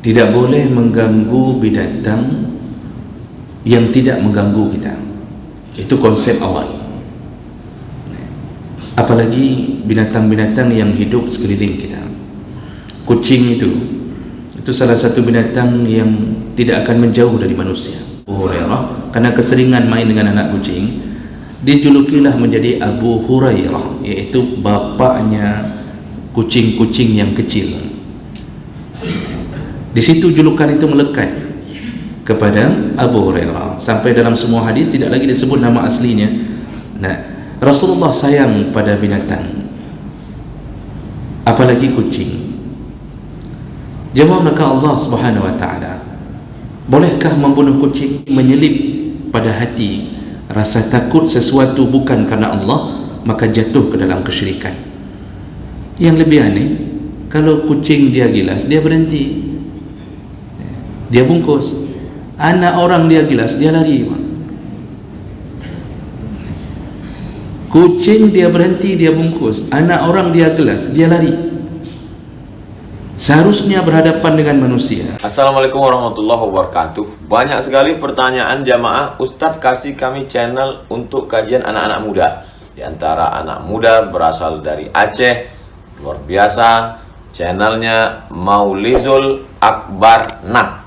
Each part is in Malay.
Tidak boleh mengganggu binatang yang tidak mengganggu kita. Itu konsep awal. Apalagi binatang-binatang yang hidup sekeliling kita. Kucing itu salah satu binatang yang tidak akan menjauh dari manusia. Abu Hurairah, karena keseringan main dengan anak kucing, dijulukilah menjadi Abu Hurairah, yaitu bapaknya kucing-kucing yang kecil. Di situ julukan itu melekat kepada Abu Hurairah, sampai dalam semua hadis tidak lagi disebut nama aslinya. Nah, Rasulullah sayang pada binatang, apalagi kucing. Jemaah maka Allah Subhanahu wa taala, bolehkah membunuh kucing? Menyelip pada hati rasa takut sesuatu bukan karena Allah, maka jatuh ke dalam kesyirikan. Yang lebih aneh, kalau kucing dia gilas, dia berhenti, dia bungkus. Anak orang dia gilas, dia lari. Kucing dia berhenti, dia bungkus. Anak orang dia gelas, dia lari. Seharusnya berhadapan dengan manusia. Assalamualaikum warahmatullahi wabarakatuh. Banyak sekali pertanyaan jamaah, Ustadz kasih kami channel untuk kajian anak-anak muda. Di antara anak muda berasal dari Aceh, luar biasa. Channelnya Maulizul Akbar Nab.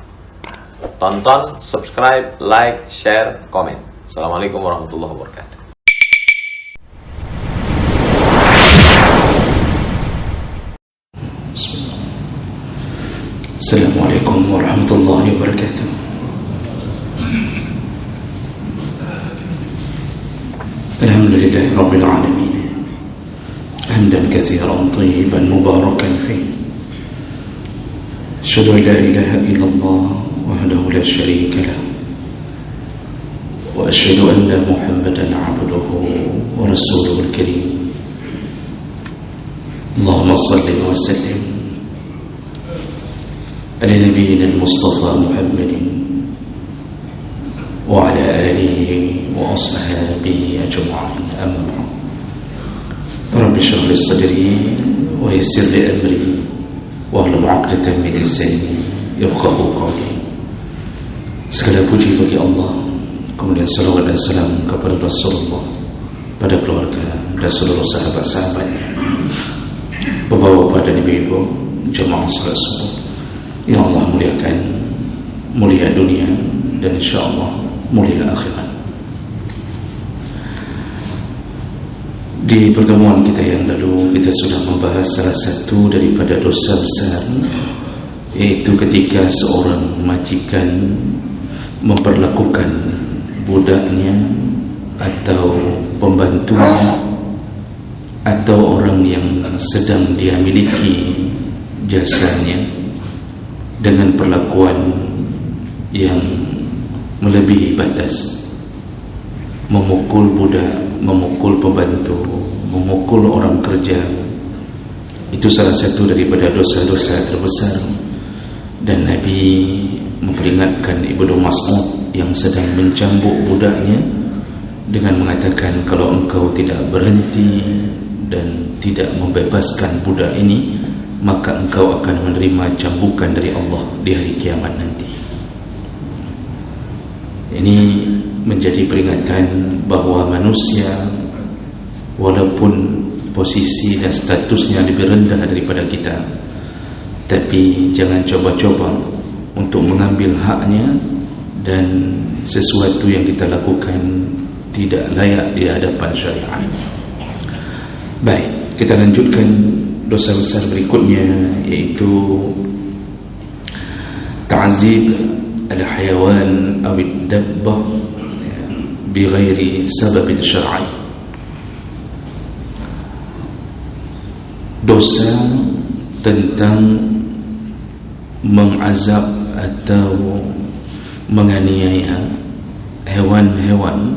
Tonton, subscribe, like, share, komen. Assalamualaikum warahmatullahi wabarakatuh. Assalamualaikum warahmatullahi wabarakatuh. Alhamdulillahi rabbil alamin, hamdan katsiran tayyiban mubarakan fihi. Asyhadu an la ilaha illallah wahdahu la syarika lah, wa asyhadu anna Muhammadan abduhu wa rasuluhul karim. Allahumma salli wa sallim ala nabiyyina al-Mustafa Muhammadin wa ala alihi wa ashabihi ajma'in. Amma Rabbi shrah li sadri wa yassir li amri wahlul 'uqdatam min lisani yafqahu qawli. Segala puji bagi Allah, kemudian salawat dan salam kepada Rasulullah, pada keluarga dan seluruh sahabat-sahabatnya, bapak-bapak dan ibu-ibu, jemaah salat subuh yang Allah muliakan, mulia dunia dan insyaAllah mulia akhirat. Di pertemuan kita yang lalu, kita sudah membahas salah satu daripada dosa besar, yaitu ketika seorang majikan memperlakukan budaknya atau pembantunya atau orang yang sedang dia miliki jasanya dengan perlakuan yang melebihi batas, memukul budak, memukul pembantu, memukul orang kerja. Itu salah satu daripada dosa-dosa terbesar, dan Nabi memperingatkan Ibnu Mas'ud yang sedang mencambuk budaknya dengan mengatakan, kalau engkau tidak berhenti dan tidak membebaskan budak ini, maka engkau akan menerima cambukan dari Allah di hari kiamat nanti. Ini menjadi peringatan bahawa manusia, walaupun posisi dan statusnya lebih rendah daripada kita, tapi jangan coba-coba untuk mengambil haknya, dan sesuatu yang kita lakukan tidak layak di hadapan syariat. Baik, kita lanjutkan dosa besar berikutnya, yaitu ta'zib al-hayawan aw ad-dabbah bighairi sababin syar'i. Dosa tentang mengazab atau menganiaya hewan-hewan,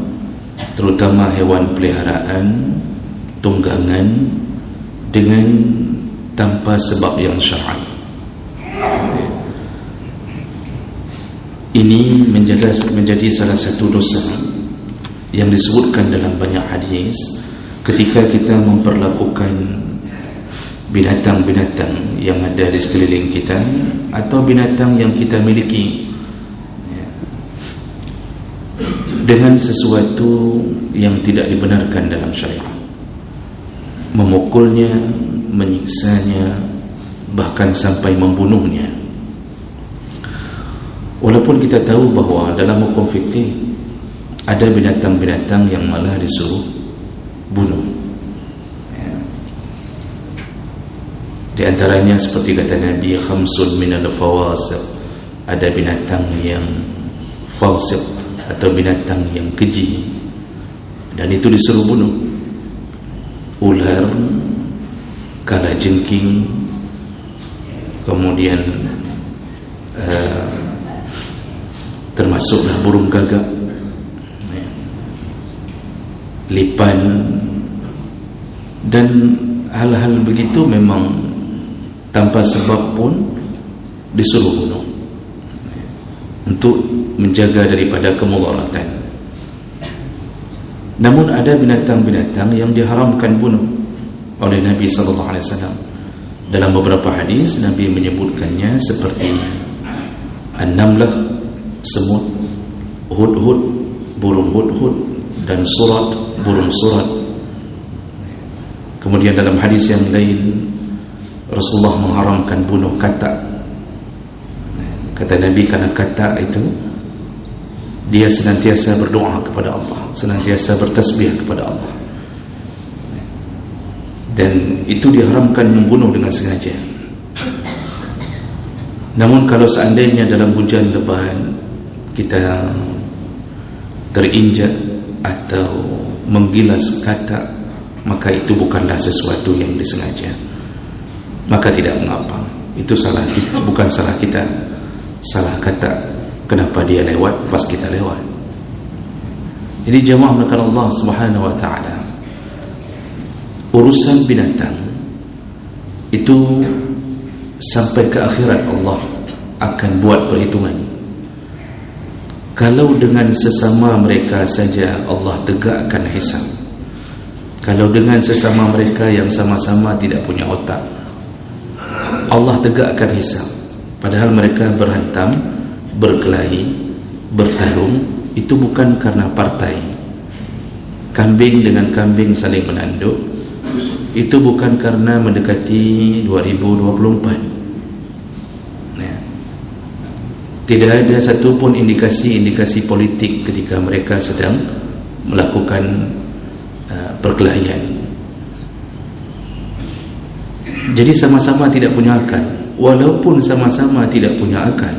terutama hewan peliharaan, tunggangan, dengan tanpa sebab yang syar'i. Ini menjadi salah satu dosa yang disebutkan dalam banyak hadis ketika kita memperlakukan binatang-binatang yang ada di sekeliling kita atau binatang yang kita miliki dengan sesuatu yang tidak dibenarkan dalam syariat, memukulnya, menyiksanya, bahkan sampai membunuhnya. Walaupun kita tahu bahawa dalam hukum fikih ada binatang-binatang yang malah disuruh bunuh. Di antaranya seperti kata Nabi, khamsun minal fawasiq, ada binatang yang fasiq atau binatang yang keji dan itu disuruh bunuh. Ular, kalajengking, kemudian termasuklah burung gagak, lipan, dan hal-hal begitu memang tanpa sebab pun disuruh bunuh untuk menjaga daripada kemudaratan. Namun ada binatang-binatang yang diharamkan bunuh oleh Nabi SAW. Dalam beberapa hadis Nabi menyebutkannya seperti an-namlah, semut, hudhud, burung hudhud, dan surat, burung surat. Kemudian dalam hadis yang lain Rasulullah mengharamkan bunuh katak. Kata Nabi, karena katak itu dia senantiasa berdoa kepada Allah, senantiasa bertasbih kepada Allah, dan itu diharamkan membunuh dengan sengaja. Namun kalau seandainya dalam hujan lebat kita terinjak atau menggilas katak, maka itu bukanlah sesuatu yang disengaja, maka tidak mengapa. Itu salah kita, bukan salah kita, salah katak. Kenapa dia lewat pas kita lewat? Jadi jemaah melakukan Allah Subhanahu wa ta'ala, urusan binatang itu sampai ke akhirat Allah akan buat perhitungan. Kalau dengan sesama mereka saja Allah tegakkan hisab, kalau dengan sesama mereka yang sama-sama tidak punya otak Allah tegakkan hisab, padahal mereka berhantam, berkelahi, bertarung, itu bukan karena partai. Kambing dengan kambing saling menanduk, itu bukan karena mendekati 2024. Tidak ada satupun indikasi-indikasi politik ketika mereka sedang melakukan perkelahian. Jadi sama-sama tidak punya akal. Walaupun sama-sama tidak punya akal,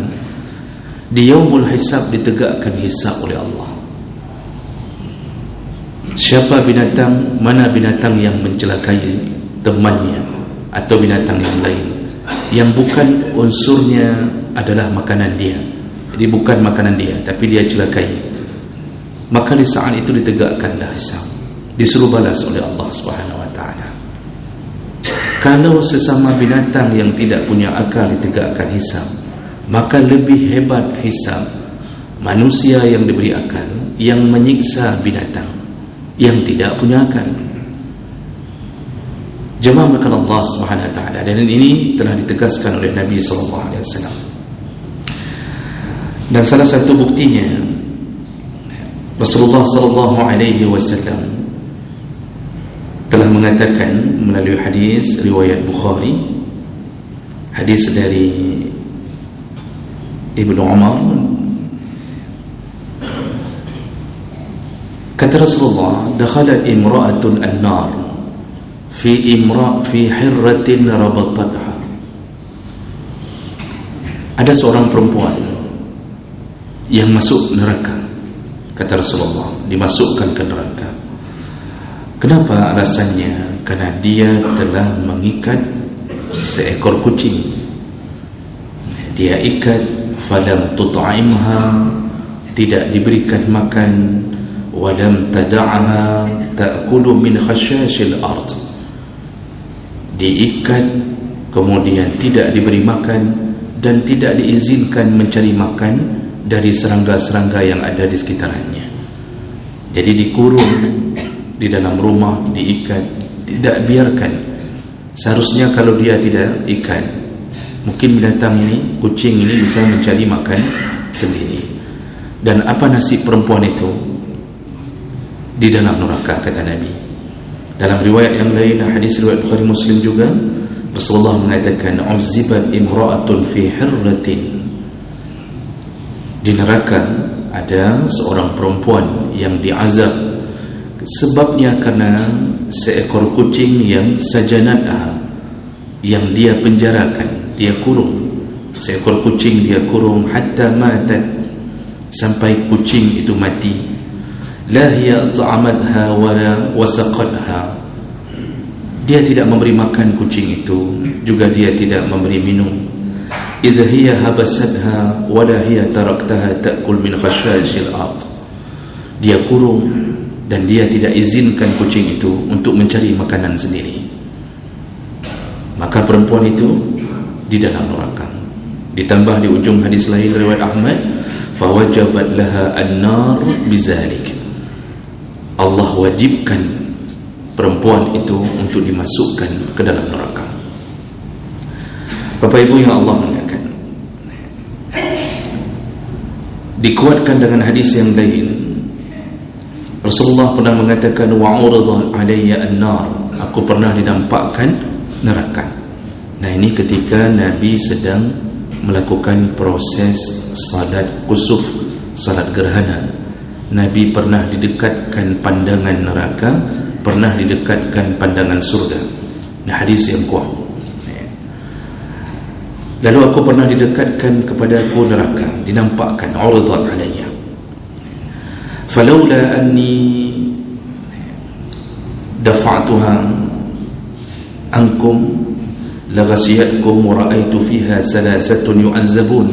di yaumul hisab ditegakkan hisab oleh Allah. Siapa binatang, mana binatang yang mencelakai temannya atau binatang yang lain yang bukan unsurnya adalah makanan dia, jadi bukan makanan dia tapi dia celakai, maka di saat itu ditegakkanlah hisab, disuruh balas oleh Allah Subhanahu wa ta'ala. Kalau sesama binatang yang tidak punya akal ditegakkan hisab, maka lebih hebat hisab manusia yang diberi akal yang menyiksa binatang yang tidak punya akal. Jemaah melakukan Allah Subhanahu wa ta'ala, dan ini telah ditegaskan oleh Nabi SAW. Dan salah satu buktinya Rasulullah SAW telah mengatakan melalui hadis riwayat Bukhari, hadis dari Ibnu Umar, kata Rasulullah, dakhalat imra'atun an-nar fi hirratin rabatatha. Ada seorang perempuan yang masuk neraka, kata Rasulullah, dimasukkan ke neraka. Kenapa? Alasannya karena dia telah mengikat seekor kucing. Dia ikat, falam tut'imha, tidak diberikan makan, walam tada'aha ta'kulu min khashashil ard, diikat kemudian tidak diberi makan dan tidak diizinkan mencari makan dari serangga-serangga yang ada di sekitarnya. Jadi dikurung di dalam rumah, diikat, tidak biarkan Seharusnya kalau dia tidak ikan, mungkin binatang ini, kucing ini bisa mencari makan sendiri. Dan apa nasib perempuan itu? Di dalam neraka, kata Nabi. Dalam riwayat yang lain, hadis riwayat Bukhari Muslim juga, Rasulullah mengatakan, "Uzibat imra'atun fi hirratin." Di neraka ada seorang perempuan yang diazab, sebabnya karena seekor kucing yang sajanatha, yang dia penjarakan, dia kurung. Seekor kucing dia kurung hatta matat, sampai kucing itu mati. La hiya ta'amatha wala wasaqatha. Dia tidak memberi makan kucing itu, juga dia tidak memberi minum. Idza hiya habasatha wala hiya taraktaha ta'kul min khashashil ard. Dia kurung dan dia tidak izinkan kucing itu untuk mencari makanan sendiri. Maka perempuan itu di dalam neraka. Ditambah di ujung hadis lain riwayat Ahmad, fawajabat laha an-nar bizalik. Allah wajibkan perempuan itu untuk dimasukkan ke dalam neraka. Bapak Ibu yang Allah muliakan, dikuatkan dengan hadis yang lain, Rasulullah pernah mengatakan, wa'uridha alayya an-nar, aku pernah dinampakkan neraka. Nah, ini ketika Nabi sedang melakukan proses salat kusuf, salat gerhana. Nabi pernah didekatkan pandangan neraka, pernah didekatkan pandangan surga. Nah, hadis yang kuat. Lalu aku pernah didekatkan kepadaku neraka, dinampakkan, uridat alayya. Falaula anni dafa'tuha ankum laghasiyatkum wa ra'aitu fiha salasatun yu'azzabun.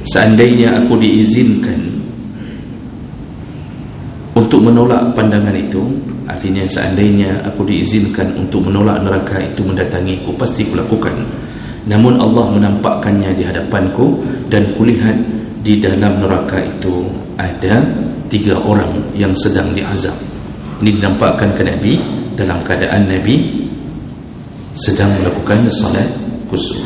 Seandainya aku diizinkan untuk menolak pandangan itu, artinya seandainya aku diizinkan untuk menolak neraka itu mendatangiku, pasti kulakukan. Namun Allah menampakkannya di hadapanku, dan kulihat di dalam neraka itu ada 3 orang yang sedang diazab. Ini dinampakkan ke Nabi dalam keadaan Nabi sedang melakukan salat kusuf.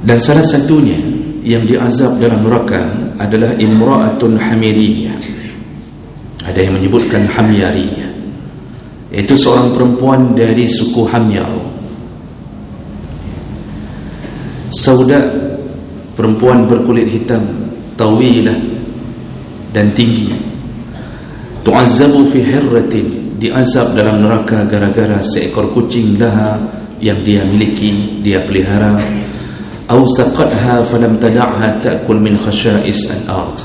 Dan salah satunya yang diazab dalam neraka adalah imra'atun hamiriyah. Ada yang menyebutkan hamyariyah, yaitu seorang perempuan dari suku Hamyar. Sauda, perempuan berkulit hitam, tawilah dan tinggi. Tu'azzabu fi hirratin, diazab dalam neraka gara-gara seekor kucing laha yang dia miliki, dia pelihara. Aw saqatha falam tada'ha ta'kul min khasha'is al-ard.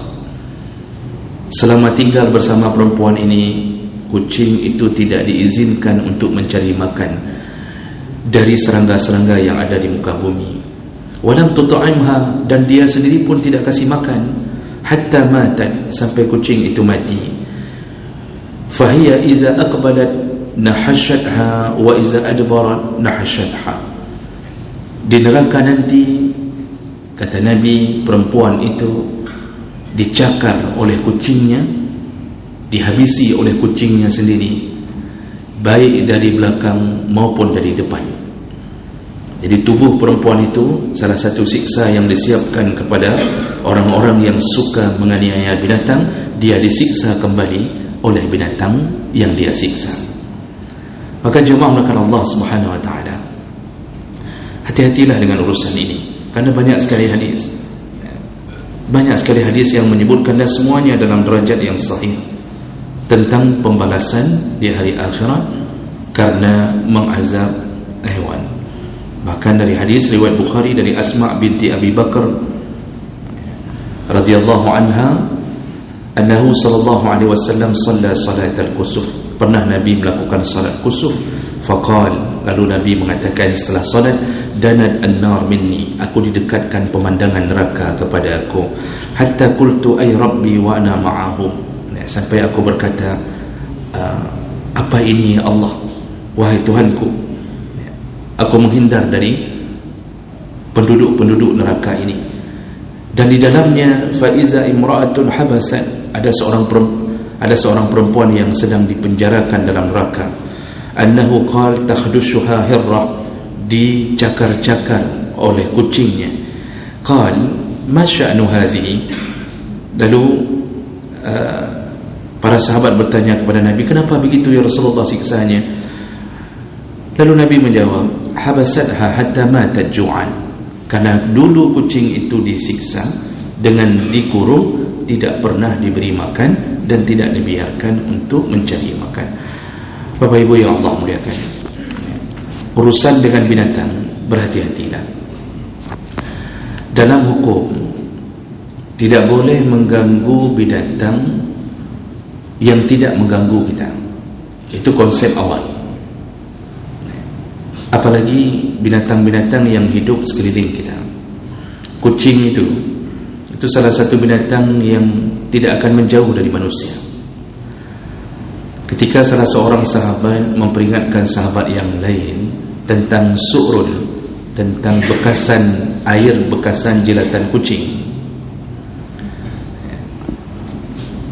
Selama tinggal bersama perempuan ini, kucing itu tidak diizinkan untuk mencari makan dari serangga-serangga yang ada di muka bumi. Walam tut'imha, dan dia sendiri pun tidak kasih makan, hatta matat, sampai kucing itu mati. Fahiya iza aqbalat nahashatha wa iza adbarat nahashatha. Di neraka nanti, kata Nabi, perempuan itu dicakar oleh kucingnya, dihabisi oleh kucingnya sendiri, baik dari belakang maupun dari depan. Jadi tubuh perempuan itu salah satu siksa yang disiapkan kepada orang-orang yang suka menganiaya binatang. Dia disiksa kembali oleh binatang yang dia siksa. Maka jemaah melakukan Allah Subhanahu wa ta'ala, hati-hatilah dengan urusan ini, karena banyak sekali hadis yang menyebutkan, dan semuanya dalam derajat yang sahih, tentang pembalasan di hari akhirat karena mengazab hewan. Bahkan dari hadis riwayat Bukhari dari Asma binti Abi Bakar radhiyallahu anha, annahu sallallahu alaihi wasallam shalla salat al-kusuf. Pernah Nabi melakukan salat kusuf, faqal, lalu Nabi mengatakan setelah salat, danat an-nar minni, aku didekatkan pemandangan neraka kepada aku, hatta qultu ay rabbi wa ana ma'ahum, sampai aku berkata, apa ini ya Allah, wahai Tuhanku, aku menghindar dari penduduk-penduduk neraka ini. Dan di dalamnya, fa iza imra'atun habasan, ada seorang perempuan yang sedang dipenjarakan dalam neraka. annahu qala takhdushuha hirrah, dicakar-cakar oleh kucingnya. Qal ma sya'nu hadhihi, lalu para sahabat bertanya kepada Nabi, kenapa begitu ya Rasulullah siksanya? Lalu Nabi menjawab, habasatha hatta matat ju'an, karena dulu kucing itu disiksa dengan dikurung, tidak pernah diberi makan dan tidak dibiarkan untuk mencari makan. Bapak Ibu yang Allah muliakan, urusan dengan binatang berhati-hatilah. Dalam hukum tidak boleh mengganggu binatang yang tidak mengganggu kita. Itu konsep awal. Apalagi binatang-binatang yang hidup sekeliling kita. Kucing itu salah satu binatang yang tidak akan menjauh dari manusia. Ketika salah seorang sahabat memperingatkan sahabat yang lain tentang su'run, tentang bekasan air, bekasan jilatan kucing,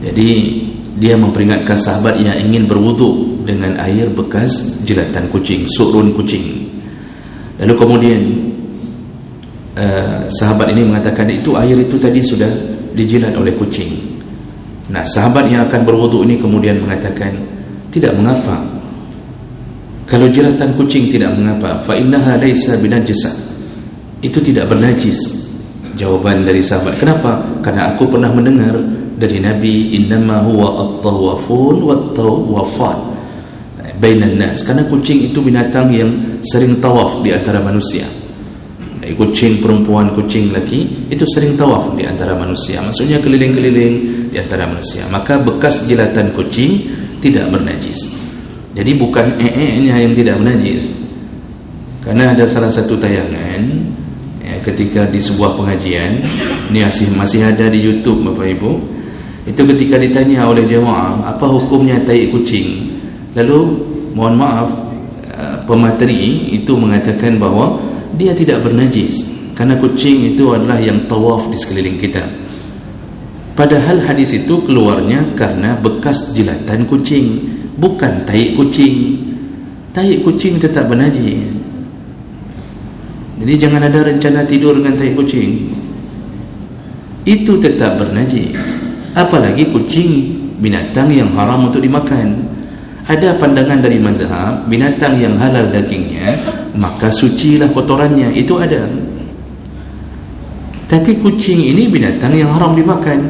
jadi dia memperingatkan sahabat yang ingin berwudu dengan air bekas jilatan kucing, su'run kucing. Lalu kemudian sahabat ini mengatakan, itu air itu tadi sudah dijilat oleh kucing. Nah, sahabat yang akan berwudu ini kemudian mengatakan, tidak mengapa, kalau jilatan kucing tidak mengapa, fa innaha laisa binajisah, itu tidak bernajis. Jawaban dari sahabat, kenapa? Karena aku pernah mendengar dari Nabi, innama huwa at-tawafun wat-tawafat bainan nas, karena kucing itu binatang yang sering tawaf di antara manusia. Kucing perempuan, kucing laki itu sering tawaf di antara manusia, maksudnya keliling-keliling di antara manusia. Maka bekas jilatan kucing tidak bernajis. Jadi bukan nya yang tidak bernajis. Karena ada salah satu tayangan ya, ketika di sebuah pengajian, ini masih ada di YouTube Bapak Ibu. Itu ketika ditanya oleh jemaah, apa hukumnya tai kucing? Lalu mohon maaf, pemateri itu mengatakan bahwa dia tidak bernajis karena kucing itu adalah yang tawaf di sekeliling kita. Padahal hadis itu keluarnya karena bekas jilatan kucing, bukan tai kucing. Tai kucing tetap bernajis. Jadi jangan ada rencana tidur dengan tai kucing, itu tetap bernajis. Apalagi kucing, binatang yang haram untuk dimakan. Ada pandangan dari mazhab, binatang yang halal dagingnya maka sucilah kotorannya, itu ada. Tapi kucing ini binatang yang haram dimakan,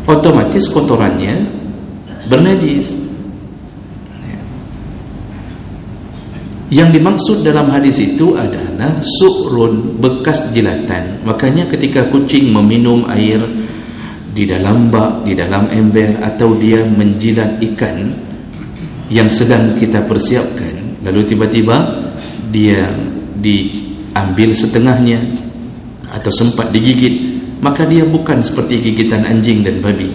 otomatis kotorannya bernajis. Yang dimaksud dalam hadis itu adalah su'run, bekas jilatan. Makanya ketika kucing meminum air di dalam bak, di dalam ember, atau dia menjilat ikan yang sedang kita persiapkan, lalu tiba-tiba dia diambil setengahnya atau sempat digigit, maka dia bukan seperti gigitan anjing dan babi,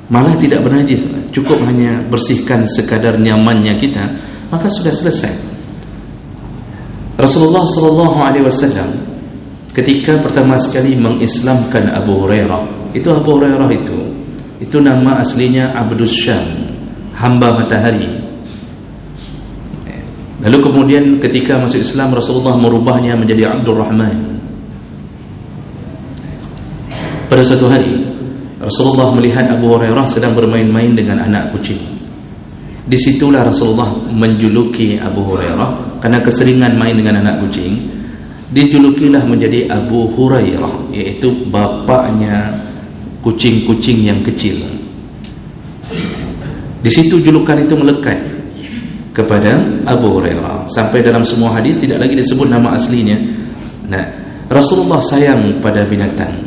malah tidak bernajis, cukup hanya bersihkan sekadar nyamannya kita, maka sudah selesai. Rasulullah SAW ketika pertama sekali mengislamkan Abu Hurairah, itu Abu Hurairah itu nama aslinya Abdus Syam, hamba matahari. Lalu kemudian ketika masuk Islam, Rasulullah merubahnya menjadi Abdul Rahman. Pada suatu hari Rasulullah melihat Abu Hurairah sedang bermain-main dengan anak kucing. Disitulah Rasulullah menjuluki Abu Hurairah, karena keseringan main dengan anak kucing, dijulukilah menjadi Abu Hurairah, yaitu bapaknya kucing-kucing yang kecil. Di situ julukan itu melekat kepada Abu Hurairah, sampai dalam semua hadis tidak lagi disebut nama aslinya. Nah, Rasulullah sayang pada binatang,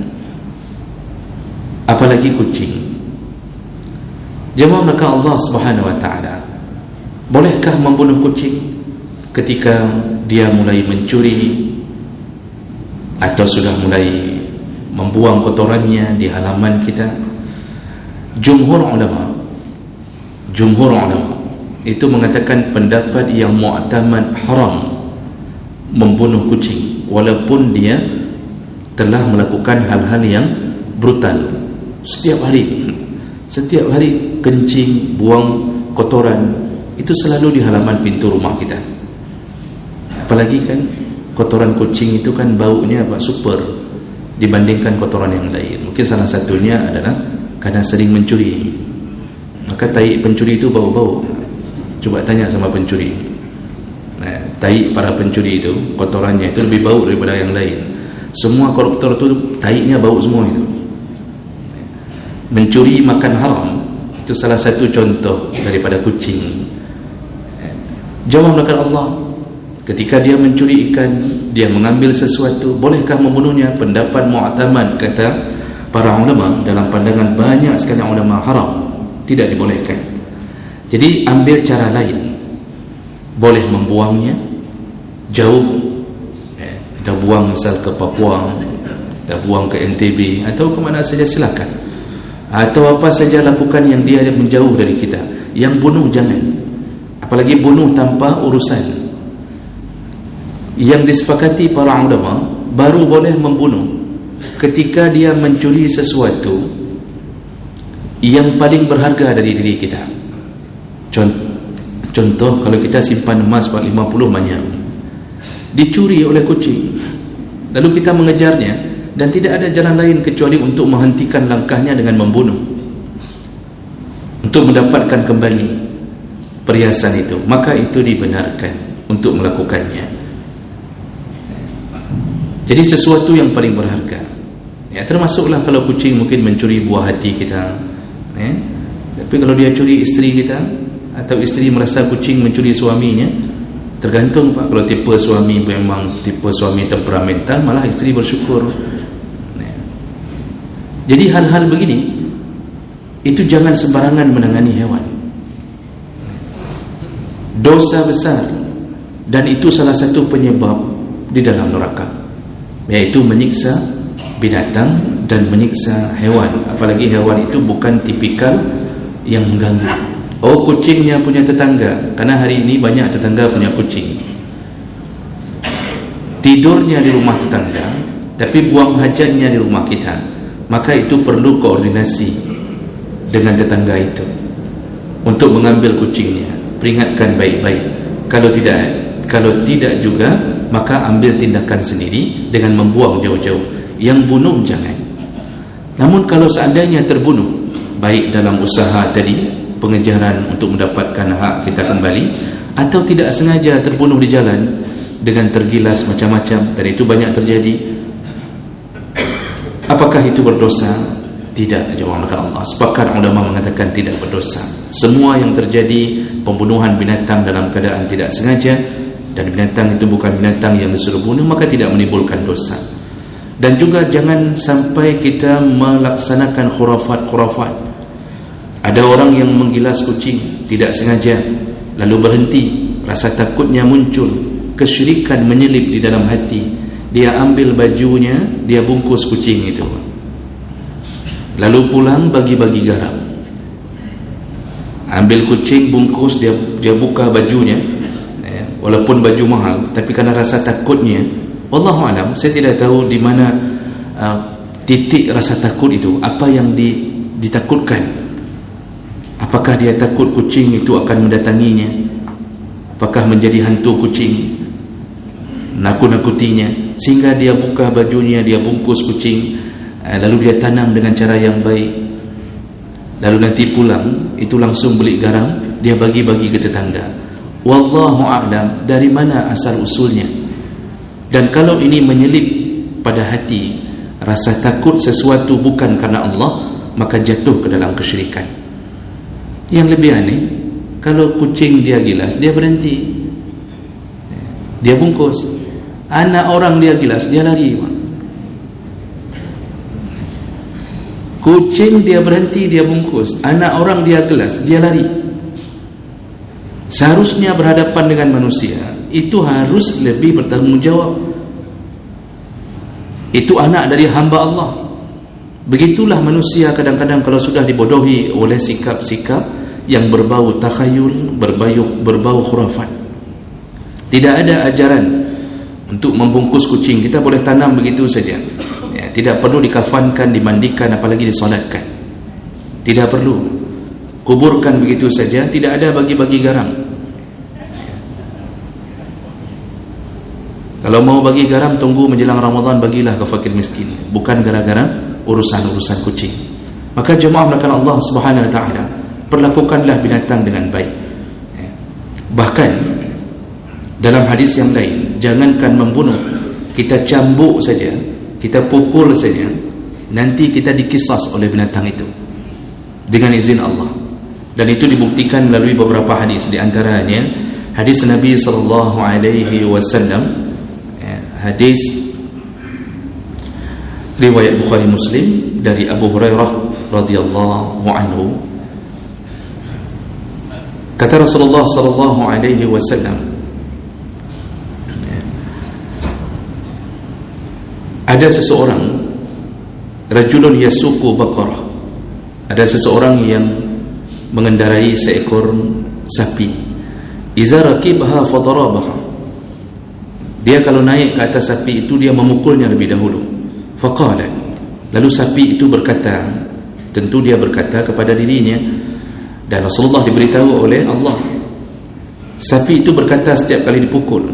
apalagi kucing. Jemaah maka Allah Subhanahu wa taala, bolehkah membunuh kucing ketika dia mulai mencuri atau sudah mulai membuang kotorannya di halaman kita? Jumhur ulama itu mengatakan pendapat yang mu'tamad haram membunuh kucing, walaupun dia telah melakukan hal-hal yang brutal. Setiap hari kencing, buang kotoran, itu itu selalu di halaman pintu rumah kita. Apalagi kan kotoran kucing itu kan baunya super dibandingkan kotoran yang lain. Mungkin salah satunya adalah karena sering mencuri. Maka tai pencuri itu bau-bau. Coba tanya sama pencuri. Nah, tai para pencuri itu kotorannya itu lebih bau daripada yang lain. Semua koruptor itu tainya bau semua itu. Mencuri makan haram itu salah satu contoh daripada kucing. Jawab melakukan Allah. Ketika dia mencuri ikan, dia mengambil sesuatu, bolehkah membunuhnya? Pendapat mu'tamad kata para ulama, dalam pandangan banyak sekali ulama, haram, tidak dibolehkan. Jadi ambil cara lain. Boleh membuangnya jauh, kita buang misal ke Papua, kita buang ke NTB atau ke mana saja, silakan. Atau apa saja lakukan yang dia menjauh dari kita. Yang bunuh jangan, apalagi bunuh tanpa urusan. Yang disepakati para ulama, baru boleh membunuh ketika dia mencuri sesuatu yang paling berharga dari diri kita. Contoh, kalau kita simpan emas 50 manyam, dicuri oleh kucing, lalu kita mengejarnya, dan tidak ada jalan lain kecuali untuk menghentikan langkahnya dengan membunuh, untuk mendapatkan kembali perhiasan itu, maka itu dibenarkan untuk melakukannya. Jadi sesuatu yang paling berharga, ya, termasuklah kalau kucing mungkin mencuri buah hati kita, ya. Tapi kalau dia curi isteri kita, atau isteri merasa kucing mencuri suaminya, tergantung Pak. Kalau tipe suami memang tipe suami temperamental, malah isteri bersyukur, ya. Jadi hal-hal begini itu jangan sembarangan menangani hewan. Dosa besar, dan itu salah satu penyebab di dalam neraka, yaitu menyiksa binatang dan menyiksa hewan. Apalagi hewan itu bukan tipikal yang mengganggu. Oh, kucingnya punya tetangga, karena hari ini banyak tetangga punya kucing. Tidurnya di rumah tetangga, tapi buang hajatnya di rumah kita. Maka itu perlu koordinasi dengan tetangga itu untuk mengambil kucingnya. Peringatkan baik-baik. Kalau tidak juga, maka ambil tindakan sendiri dengan membuang jauh-jauh. Yang bunuh jangan. Namun kalau seandainya terbunuh, baik dalam usaha tadi, pengejaran untuk mendapatkan hak kita kembali, atau tidak sengaja terbunuh di jalan dengan tergilas macam-macam, dan itu banyak terjadi, apakah itu berdosa? Tidak, jawab Allah. Sepakat ulama mengatakan tidak berdosa. Semua yang terjadi, pembunuhan binatang dalam keadaan tidak sengaja, dan binatang itu bukan binatang yang disuruh bunuh, maka tidak menimbulkan dosa. Dan juga jangan sampai kita melaksanakan khurafat-khurafat. Ada orang yang menggilas kucing tidak sengaja, lalu berhenti, rasa takutnya muncul, kesyirikan menyelip di dalam hati. Dia ambil bajunya, dia bungkus kucing itu, lalu pulang bagi-bagi garam. Ambil kucing, bungkus, dia buka bajunya, walaupun baju mahal, tapi karena rasa takutnya, wallahu alam, saya tidak tahu di mana titik rasa takut itu, apa yang ditakutkan. Apakah dia takut kucing itu akan mendatanginya? Apakah menjadi hantu kucing, nakut-nakutinya, sehingga dia buka bajunya, dia bungkus kucing, lalu dia tanam dengan cara yang baik, lalu nanti pulang itu langsung beli garam, dia bagi-bagi ke tetangga. Wallahu a'lam dari mana asal usulnya. Dan kalau ini menyelip pada hati rasa takut sesuatu bukan karena Allah, maka jatuh ke dalam kesyirikan. Yang lebih aneh, kalau kucing dia gilas, dia berhenti, dia bungkus. Anak orang dia gilas, dia lari. Kucing dia berhenti, dia bungkus. Anak orang dia gelas, dia lari. Seharusnya berhadapan dengan manusia itu harus lebih bertanggung jawab. Itu anak dari hamba Allah. Begitulah manusia kadang-kadang kalau sudah dibodohi oleh sikap-sikap yang berbau takhayul, berbau khurafat. Tidak ada ajaran untuk membungkus kucing. Kita boleh tanam begitu saja, ya, tidak perlu dikafankan, dimandikan, apalagi disolatkan. Tidak perlu. Kuburkan begitu saja, tidak ada bagi-bagi garam. Kalau mau bagi garam, tunggu menjelang Ramadan, bagilah ke fakir miskin, bukan gara-gara urusan-urusan kucing. Maka jemaah melakukan Allah Subhanahu wa taala, perlakukanlah binatang dengan baik. Bahkan dalam hadis yang lain, jangankan membunuh, kita cambuk saja, kita pukul saja, nanti kita dikisas oleh binatang itu dengan izin Allah. Dan itu dibuktikan melalui beberapa hadis, di antaranya hadis Nabi sallallahu alaihi wasallam, hadis riwayat Bukhari Muslim dari Abu Hurairah radhiyallahu anhu, kata Rasulullah sallallahu alaihi wasallam, ada seseorang, rajulun yasuqu baqarah, ada seseorang yang mengendarai seekor sapi, idza raqibaha fadarabaha, dia kalau naik ke atas sapi itu dia memukulnya lebih dahulu. Faqala, lalu sapi itu berkata, tentu dia berkata kepada dirinya, dan Rasulullah diberitahu oleh Allah, sapi itu berkata setiap kali dipukul,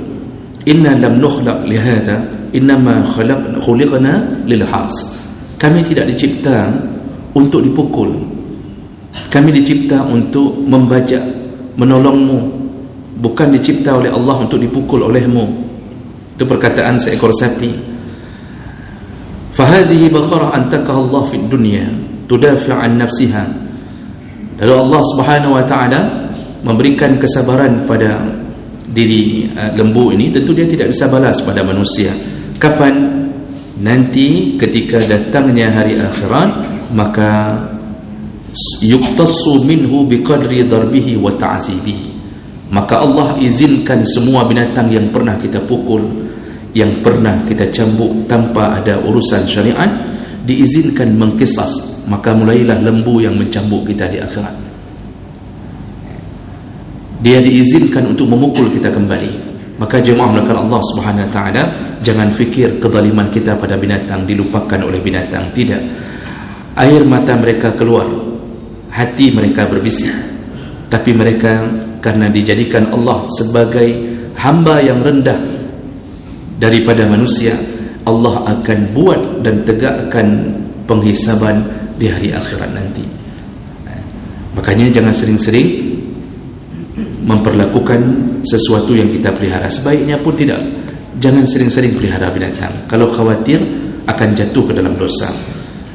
inna lam nukhlaq lihada, innama khuliqna lilhas, kami tidak dicipta untuk dipukul, kami dicipta untuk membajak, menolongmu, bukan dicipta oleh Allah untuk dipukul olehmu. Itu perkataan seekor sapi. Fahadhihi baqarah antaqaha Allah fid dunya tudafi' an nafsiha. Lalu Allah Subhanahu wa taala memberikan kesabaran pada diri lembu ini. Tentu dia tidak bisa balas pada manusia. Kapan? Nanti ketika datangnya hari akhirat, maka yuktassu minhu biqadri darbihi wa ta'zibihi. Maka Allah izinkan semua binatang yang pernah kita pukul, yang pernah kita cambuk tanpa ada urusan syariat, diizinkan mengkisas. Maka mulailah lembu yang mencambuk kita di akhirat, dia diizinkan untuk memukul kita kembali. Maka jemaah melakukan Allah Subhanahu wa taala, jangan fikir kezaliman kita pada binatang dilupakan oleh binatang. Tidak. Air mata mereka keluar, hati mereka berbisik, tapi mereka karena dijadikan Allah sebagai hamba yang rendah daripada manusia, Allah akan buat dan tegakkan penghisaban di hari akhirat nanti. Makanya jangan sering-sering memperlakukan sesuatu yang kita pelihara. Sebaiknya pun tidak, jangan sering-sering pelihara binatang kalau khawatir akan jatuh ke dalam dosa.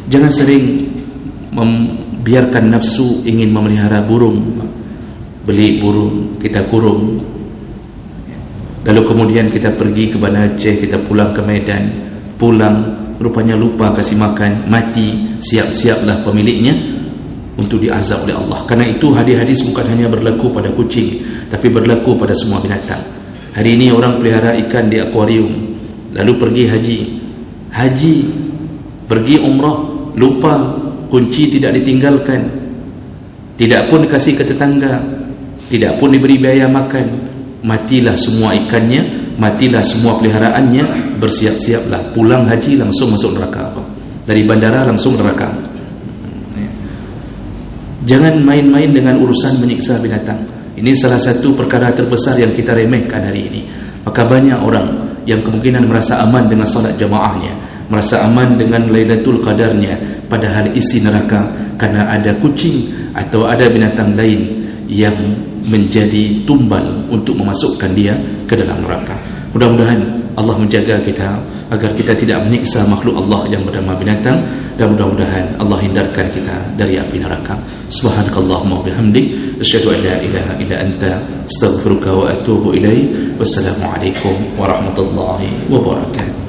Jangan sering membiarkan nafsu ingin memelihara burung, beli burung, kita kurung, lalu kemudian kita pergi ke Banda Aceh, kita pulang ke Medan, pulang rupanya lupa kasih makan, mati, siap-siaplah pemiliknya untuk diazab oleh Allah. Karena itu hadis-hadis bukan hanya berlaku pada kucing, tapi berlaku pada semua binatang. Hari ini orang pelihara ikan di akuarium, lalu pergi haji, pergi umrah, lupa kunci tidak ditinggalkan, tidak pun dikasih ke tetangga, tidak pun diberi biaya makan, matilah semua ikannya, matilah semua peliharaannya, bersiap-siaplah pulang haji langsung masuk neraka, dari bandara langsung neraka. Jangan main-main dengan urusan menyiksa binatang. Ini salah satu perkara terbesar yang kita remehkan hari ini. Maka banyak orang yang kemungkinan merasa aman dengan salat jamaahnya, merasa aman dengan Lailatul Qadarnya, padahal isi neraka karena ada kucing atau ada binatang lain yang menjadi tumbal untuk memasukkan dia ke dalam neraka. Mudah-mudahan Allah menjaga kita agar kita tidak menyiksa makhluk Allah yang bernama binatang, dan mudah-mudahan Allah hindarkan kita dari api neraka. Subhanakallahumma wa bihamdik, asyhadu an la ilaha illa anta, astaghfiruka wa atubu ilaik. Wassalamu alaikum warahmatullahi wabarakatuh.